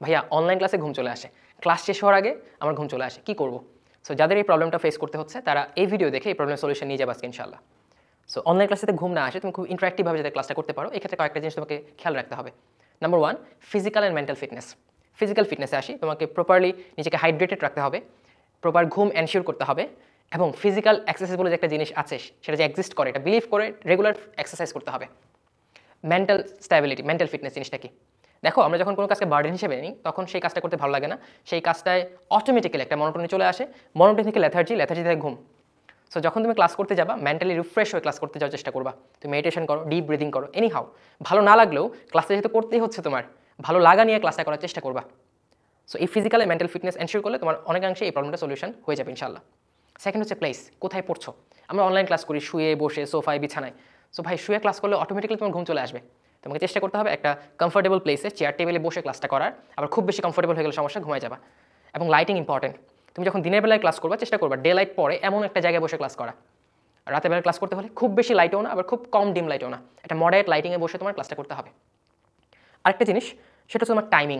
ভাইয়া অনলাইন ক্লাসে ঘুম চলে আসে, ক্লাস শেষ হওয়ার আগে আমার ঘুম চলে আসে, কি করব? সো যাদের এই প্রবলেমটা ফেস করতে হচ্ছে তারা এই ভিডিও দেখে এই প্রবলেমের সলিউশন নিয়ে যাবে আজকে ইনশাআল্লাহ। সো অনলাইন ক্লাসে ঘুম না আসে, তুমি খুব ইন্টারেক্টিভভাবে যাতে ক্লাসটা করতে পারো, এক্ষেত্রে কয়েকটা জিনিস তোমাকে খেয়াল রাখতে হবে। Number 1, physical and mental fitness. Physical ফিটনেসে আসি, তোমাকে প্রপারলি নিজেকে হাইড্রেটেড রাখতে হবে, প্রপার ঘুম এনশিওর করতে হবে, এবং ফিজিক্যাল এক্সারসাইজ বলে যে একটা জিনিস আছে সেটা যে এক্সিস্ট করে এটা বিলিভ করে রেগুলার এক্সারসাইজ করতে হবে। মেন্টাল স্ট্যাবিলিটি, মেন্টাল ফিটনেস জিনিসটা কি? দেখো, আমরা যখন কোনো কাজকে বার্ডেন হিসেবে নিই তখন সেই কাজটা করতে ভালো লাগে না, সেই কাজটায় অটোমেটিক্যালি একটা মনোটনি চলে আসে, মনোটনি থেকে লেথার্জি, লেথার্জি থেকে ঘুম। সো যখন তুমি ক্লাস করতে যাবা মেন্টালি রিফ্রেশ হয়ে ক্লাস করতে যাওয়ার চেষ্টা করবা, তুমি মেডিটেশন করো, ডিপ ব্রিদিং করো, এনি হাউ। ভালো না লাগলেও ক্লাসে যেহেতু করতেই হচ্ছে তোমার, ভালো লাগা নিয়ে ক্লাসটা করার চেষ্টা করবা। সো এই physical and mental fitness ensure করলে তোমার অনেকাংশে এই প্রবলেমটা সলিউশন হয়ে যাবে ইনশাআল্লাহ। সেকেন্ড হচ্ছে প্লেস, কোথায় পড়ছো। আমরা অনলাইন ক্লাস করি শুয়ে বসে, সোফায়, বিছানায়। সো ভাই, শুয়ে ক্লাস করলে অটোমেটিক্যালি তোমার ঘুম চলে আসবে। তোমাকে চেষ্টা করতে হবে একটা কমফোর্টেবল প্লেসে, চেয়ার টেবিলে বসে ক্লাসটা করার। আবার খুব বেশি কমফোর্টেবল হয়ে গেলে সমস্যা, ঘুমায় যাবা। এবং লাইটিং ইম্পর্টেন্ট। তুমি যখন দিনের বেলায় ক্লাস করবা চেষ্টা করবা ডে লাইট পরে এমন একটা জায়গায় বসে ক্লাস করা। রাতের বেলা ক্লাস করতে হলে খুব বেশি লাইটও না, আবার খুব কম ডিম লাইটও না, একটা মডারেট লাইটিংয়ে বসে তোমার ক্লাসটা করতে হবে। আরেকটা জিনিস, সেটা হচ্ছে তোমার টাইমিং।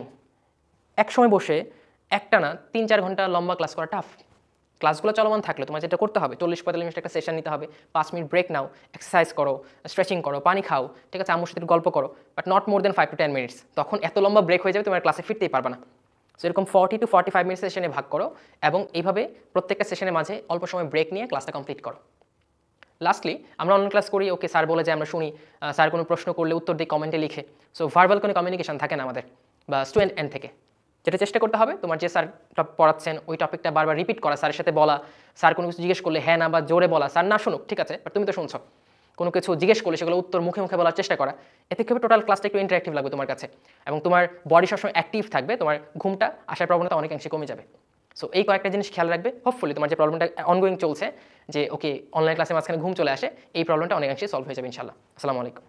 এক সময় বসে একটানা 3-4 ঘন্টা লম্বা ক্লাস করা টাফ। ক্লাসগুলো চলমান থাকলে তোমার যেটা করতে হবে 40-45 মিনিট একটা সেশন নিতে হবে, 5 মিনিট ব্রেক নাও, এক্সারসাইজ করো, স্ট্রেচিং করো, পানি খাও, ঠিক আছে, আম্মুর সাথে গল্প করো, but not more than 5 to 10 minutes. তখন এত লম্বা ব্রেক হয়ে যাবে তোমার ক্লাসে ফিরতেই পারবে না। সো এরকম 40 to 45 মিনিট সেশনে ভাগ করো এবং এইভাবে প্রত্যেকটা সেশনের মাঝে অল্প সময় ব্রেক নিয়ে ক্লাসটা কমপ্লিট করো। লাস্টলি, আমরা অনলাইন ক্লাস করি, ওকে স্যার বলে যে আমরা শুনি, স্যার কোনো প্রশ্ন করলে উত্তর দিই কমেন্টে লিখে। সো ভার্বাল কোনো কমিউনিকেশন থাকে না আমাদের বা স্টুডেন্ট এন্ড থেকে। যেটা চেষ্টা করতে হবে তোমার যে স্যার পড়াচ্ছেন ওই টপিকটা বারবার রিপিট করা, স্যারের সাথে বলা, স্যার কোনো কিছু জিজ্ঞেস করলে হ্যাঁ না বা জোরে বলা, স্যার না শুনুক ঠিক আছে, বাট তুমি তো শুনছো, কোনো কিছু জিজ্ঞেস করলে সেগুলো উত্তর মুখে মুখে বলার চেষ্টা করা। এতে কি হবে, টোটাল ক্লাসটা একটু ইন্টারেক্টিভ লাগবে তোমার কাছে এবং তোমার বডি সবসময় অ্যাক্টিভ থাকবে, তোমার ঘুমটা আসার প্রবণতা অনেকাংশে কমে যাবে। সো এই কয়েকটা জিনিস খেয়াল রাখবে, হোপফুলি তোমার যে প্রবলেমটা অনগোয়িং চলছে যে ওকে অনলাইন ক্লাসের মাঝখানে ঘুম চলে আসে, এই প্রবলেমটা অনেকাংশে সলভ হয়ে যাবে ইনশাআল্লাহ। আসসালামু আলাইকুম।